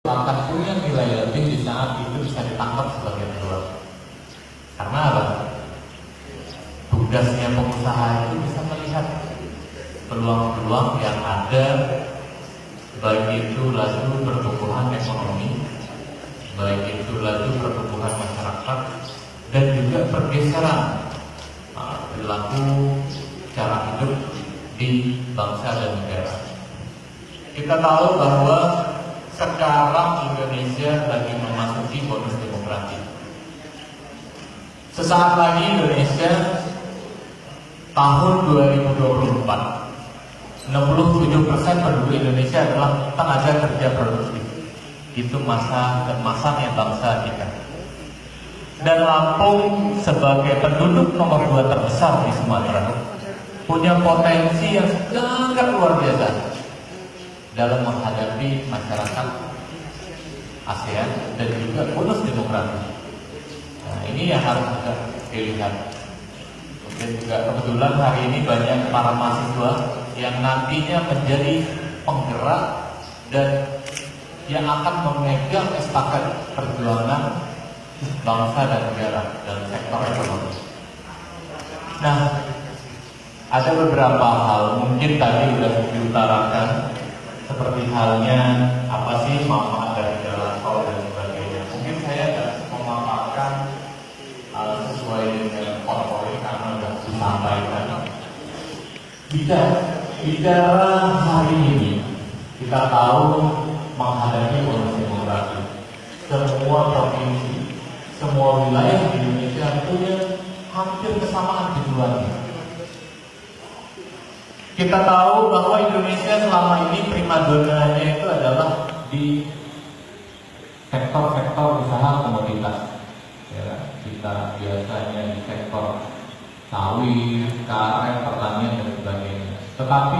akan punya nilai lebih di saat itu bisa ditangkap sebagai peluang. Karena apa? Tugasnya pengusaha itu bisa melihat peluang-peluang yang ada, baik itu laju pertumbuhan ekonomi, baik itu laju pertumbuhan masyarakat, dan juga pergeseran perilaku cara hidup di bangsa dan negara. Kita tahu bahwa sekarang Indonesia lagi memasuki bonus demografi. Sesaat lagi Indonesia tahun 2024, 67% penduduk Indonesia adalah tenaga kerja produktif. Itu masanya bangsa kita. Dan Lampung sebagai penduduk nomor 2 terbesar di Sumatera punya potensi yang sangat luar biasa dalam menghadapi masyarakat ASEAN dan juga bonus demografi. Nah, ini yang harus kita dilihat. Mungkin juga kebetulan hari ini banyak para mahasiswa yang nantinya menjadi penggerak dan yang akan memegang estafet perjuangan bangsa dan negara dalam sektor ekonomi. Nah, ada beberapa hal mungkin tadi sudah diutarakan, seperti halnya apa sih manfaat dari jalan tol dan sebagainya. Mungkin saya tidak memaparkan sesuai dengan korporat karena sudah disampaikan. Bicara hari ini, kita tahu menghadapi bonus demografi. Semua provinsi, semua wilayah di Indonesia punya hampir kesamaan tujuannya. Kita tahu bahwa Indonesia selama ini primadonanya itu adalah di sektor-sektor usaha komoditas. Ya, kita biasanya di sektor sawit, karet, pertanian dan sebagainya. Tetapi